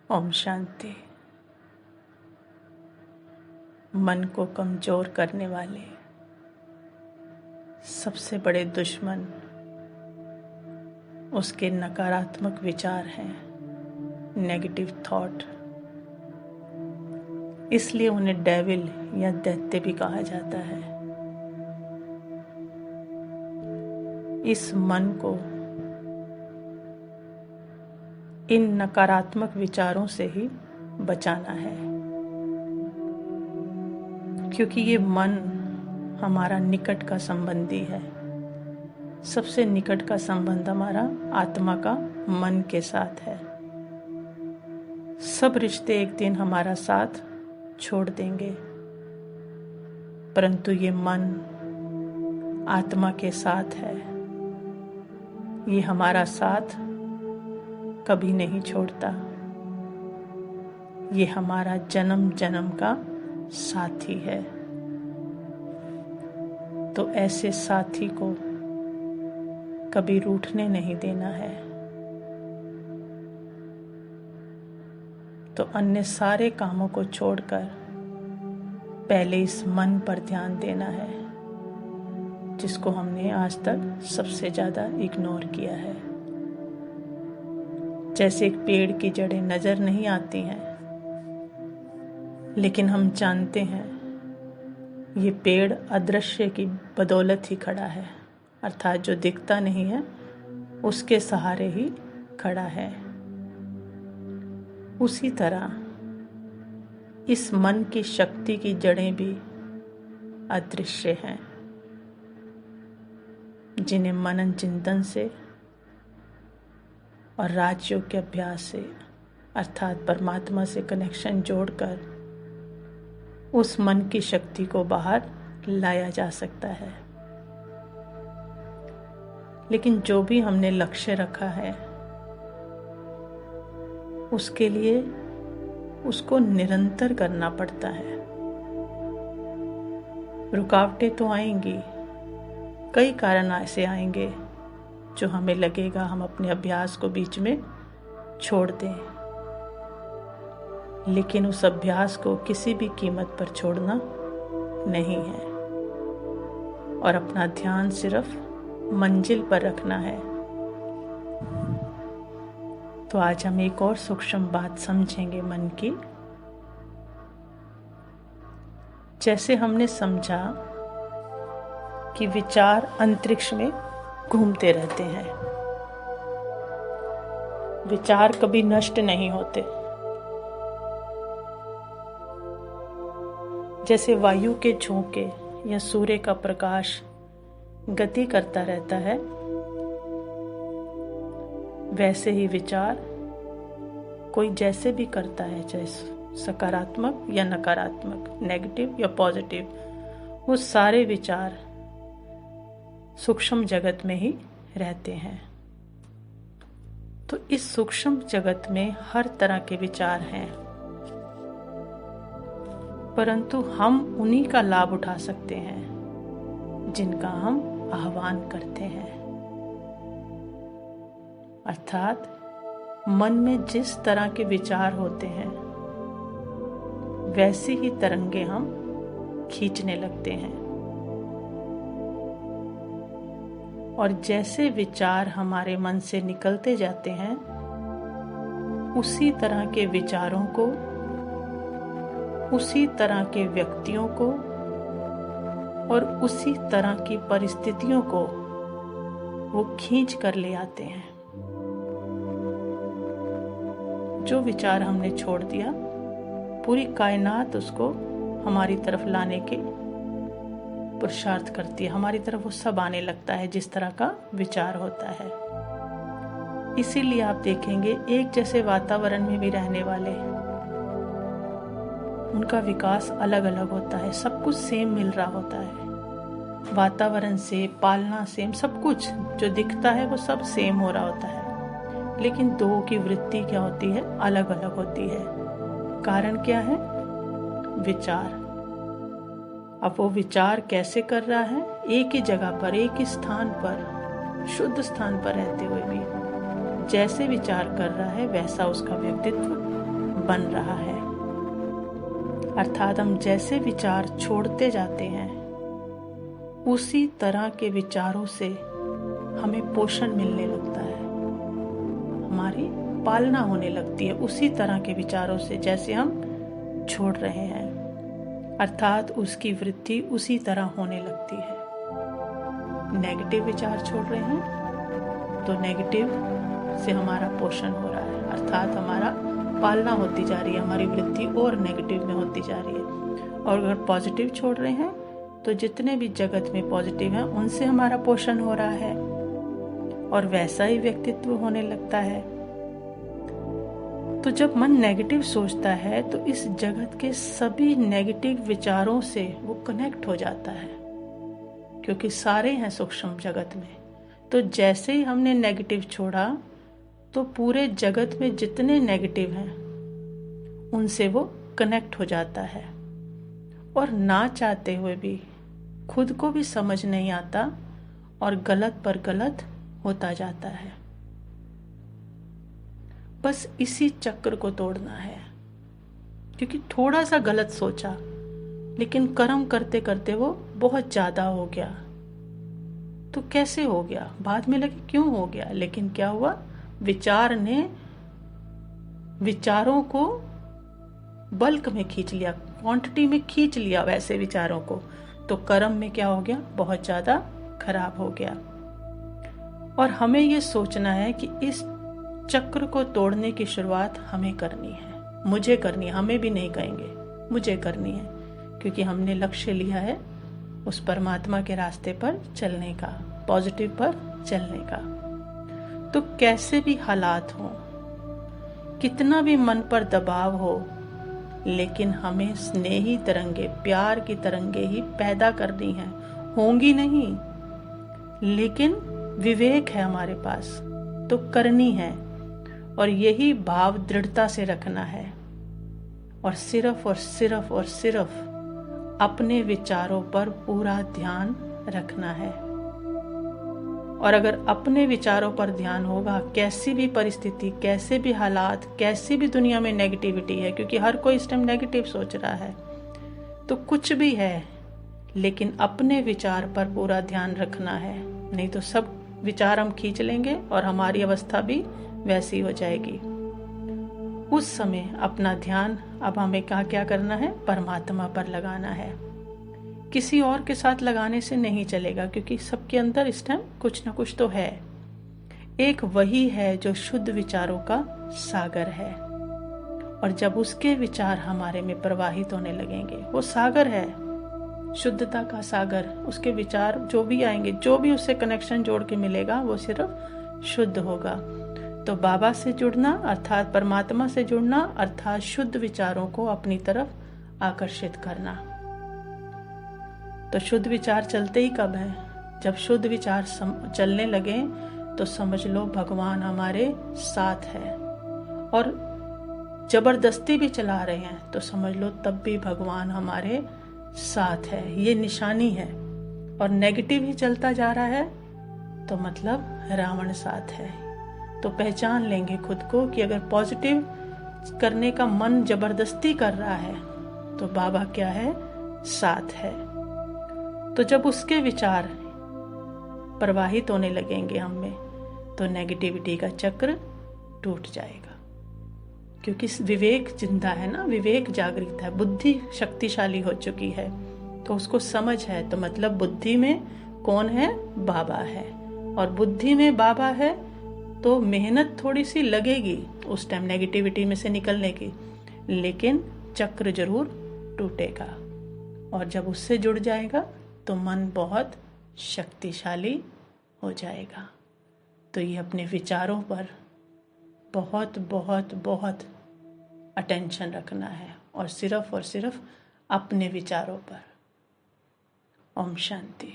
ओम शांति। मन को कमजोर करने वाले सबसे बड़े दुश्मन उसके नकारात्मक विचार हैं, नेगेटिव थॉट। इसलिए उन्हें डेविल या दैत्य भी कहा जाता है। इस मन को इन नकारात्मक विचारों से ही बचाना है, क्योंकि ये मन हमारा निकट का संबंधी है। सबसे निकट का संबंध हमारा आत्मा का मन के साथ है। सब रिश्ते एक दिन हमारा साथ छोड़ देंगे, परंतु ये मन आत्मा के साथ है। ये हमारा साथ कभी नहीं छोड़ता। ये हमारा जन्म जन्म का साथी है। तो ऐसे साथी को कभी रूठने नहीं देना है। तो अन्य सारे कामों को छोड़कर पहले इस मन पर ध्यान देना है, जिसको हमने आज तक सबसे ज्यादा इग्नोर किया है। जैसे एक पेड़ की जड़ें नजर नहीं आती हैं, लेकिन हम जानते हैं ये पेड़ अदृश्य की बदौलत ही खड़ा है, अर्थात जो दिखता नहीं है उसके सहारे ही खड़ा है। उसी तरह इस मन की शक्ति की जड़ें भी अदृश्य हैं, जिन्हें मनन चिंतन से और राजयोग के अभ्यास से, अर्थात परमात्मा से कनेक्शन जोड़कर उस मन की शक्ति को बाहर लाया जा सकता है। लेकिन जो भी हमने लक्ष्य रखा है, उसके लिए उसको निरंतर करना पड़ता है। रुकावटें तो आएंगी, कई कारण ऐसे आएंगे जो हमें लगेगा हम अपने अभ्यास को बीच में छोड़ दें, लेकिन उस अभ्यास को किसी भी कीमत पर छोड़ना नहीं है और अपना ध्यान सिर्फ मंजिल पर रखना है। तो आज हम एक और सूक्ष्म बात समझेंगे मन की। जैसे हमने समझा कि विचार अंतरिक्ष में घूमते रहते हैं, विचार कभी नष्ट नहीं होते। जैसे वायु के झोंके या सूर्य का प्रकाश गति करता रहता है, वैसे ही विचार कोई जैसे भी करता है, चाहे सकारात्मक या नकारात्मक, नेगेटिव या पॉजिटिव, वो सारे विचार सूक्ष्म जगत में ही रहते हैं। तो इस सूक्ष्म जगत में हर तरह के विचार हैं, परंतु हम उन्हीं का लाभ उठा सकते हैं जिनका हम आह्वान करते हैं। अर्थात मन में जिस तरह के विचार होते हैं, वैसी ही तरंगे हम खींचने लगते हैं। और जैसे विचार हमारे मन से निकलते जाते हैं, उसी तरह के विचारों को, उसी तरह के व्यक्तियों को और उसी तरह की परिस्थितियों को वो खींच कर ले आते हैं। जो विचार हमने छोड़ दिया, पूरी कायनात उसको हमारी तरफ लाने के पुरुषार्थ करती है। हमारी तरफ वो सब आने लगता है जिस तरह का विचार होता है। इसीलिए आप देखेंगे एक जैसे वातावरण में भी रहने वाले, उनका विकास अलग अलग होता है। सब कुछ सेम मिल रहा होता है, वातावरण से, पालना सेम, सब कुछ जो दिखता है वो सब सेम हो रहा होता है, लेकिन दो की वृत्ति क्या होती है, अलग अलग होती है। कारण क्या है? विचार। अब वो विचार कैसे कर रहा है? एक ही जगह पर, एक ही स्थान पर, शुद्ध स्थान पर रहते हुए भी जैसे विचार कर रहा है वैसा उसका व्यक्तित्व बन रहा है। अर्थात हम जैसे विचार छोड़ते जाते हैं उसी तरह के विचारों से हमें पोषण मिलने लगता है, हमारी पालना होने लगती है उसी तरह के विचारों से जैसे हम छोड़ रहे हैं। अर्थात उसकी वृद्धि उसी तरह होने लगती है। नेगेटिव विचार छोड़ रहे हैं तो नेगेटिव से हमारा पोषण हो रहा है, अर्थात हमारा पालना होती जा रही है, हमारी वृद्धि और नेगेटिव में होती जा रही है। और अगर पॉजिटिव छोड़ रहे हैं तो जितने भी जगत में पॉजिटिव हैं उनसे हमारा पोषण हो रहा है और वैसा ही व्यक्तित्व होने लगता है। तो जब मन नेगेटिव सोचता है तो इस जगत के सभी नेगेटिव विचारों से वो कनेक्ट हो जाता है, क्योंकि सारे हैं सूक्ष्म जगत में। तो जैसे ही हमने नेगेटिव छोड़ा तो पूरे जगत में जितने नेगेटिव हैं उनसे वो कनेक्ट हो जाता है और ना चाहते हुए भी खुद को भी समझ नहीं आता और गलत पर गलत होता जाता है। बस इसी चक्र को तोड़ना है, क्योंकि थोड़ा सा गलत सोचा लेकिन कर्म करते करते वो बहुत ज्यादा हो गया। तो कैसे हो गया? बाद में लगे क्यों हो गया, लेकिन क्या हुआ, विचार ने विचारों को बल्क में खींच लिया, क्वांटिटी में खींच लिया वैसे विचारों को। तो कर्म में क्या हो गया, बहुत ज्यादा खराब हो गया। और हमें ये सोचना है कि इस चक्र को तोड़ने की शुरुआत हमें करनी है, मुझे करनी है, हमें भी नहीं कहेंगे, मुझे करनी है, क्योंकि हमने लक्ष्य लिया है उस परमात्मा के रास्ते पर चलने का, पॉजिटिव पर चलने का। तो कैसे भी हालात हो, कितना भी मन पर दबाव हो, लेकिन हमें स्नेही तरंगे, प्यार की तरंगे ही पैदा करनी है। होंगी नहीं, लेकिन विवेक है हमारे पास तो करनी है। और यही भाव दृढ़ता से रखना है और सिर्फ और सिर्फ और सिर्फ अपने विचारों पर पूरा ध्यान रखना है। और अगर अपने विचारों पर ध्यान होगा, कैसी भी परिस्थिति, कैसे भी हालात, कैसी भी दुनिया में नेगेटिविटी है, क्योंकि हर कोई इस टाइम नेगेटिव सोच रहा है, तो कुछ भी है, लेकिन अपने विचार पर पूरा ध्यान रखना है। नहीं तो सब विचार हम खींच लेंगे और हमारी अवस्था भी वैसी हो जाएगी। उस समय अपना ध्यान अब हमें क्या करना है, परमात्मा पर लगाना है। किसी और के साथ लगाने से नहीं चलेगा, क्योंकि सबके अंदर इस टाइम कुछ ना कुछ तो है। एक वही है जो शुद्ध विचारों का सागर है, और जब उसके विचार हमारे में प्रवाहित होने लगेंगे, वो सागर है, शुद्धता का सागर, उसके विचार जो भी आएंगे, जो भी उससे कनेक्शन जोड़ के मिलेगा, वो सिर्फ शुद्ध होगा। तो बाबा से जुड़ना अर्थात परमात्मा से जुड़ना अर्थात शुद्ध विचारों को अपनी तरफ आकर्षित करना। तो शुद्ध विचार चलते ही कब है, जब शुद्ध विचार चलने लगे तो समझ लो भगवान हमारे साथ है। और जबरदस्ती भी चला रहे हैं तो समझ लो तब भी भगवान हमारे साथ है, ये निशानी है। और नेगेटिव ही चलता जा रहा है तो मतलब रावण साथ है। तो पहचान लेंगे खुद को कि अगर पॉजिटिव करने का मन जबरदस्ती कर रहा है तो बाबा क्या है, साथ है। तो जब उसके विचार प्रवाहित होने लगेंगे हम में, तो नेगेटिविटी का चक्र टूट जाएगा, क्योंकि विवेक जिंदा है ना, विवेक जागृत है, बुद्धि शक्तिशाली हो चुकी है, तो उसको समझ है। तो मतलब बुद्धि में कौन है, बाबा है। और बुद्धि में बाबा है तो मेहनत थोड़ी सी लगेगी उस टाइम नेगेटिविटी में से निकलने की, लेकिन चक्र जरूर टूटेगा। और जब उससे जुड़ जाएगा तो मन बहुत शक्तिशाली हो जाएगा। तो ये अपने विचारों पर बहुत बहुत बहुत अटेंशन रखना है, और सिर्फ अपने विचारों पर। ओम शांति।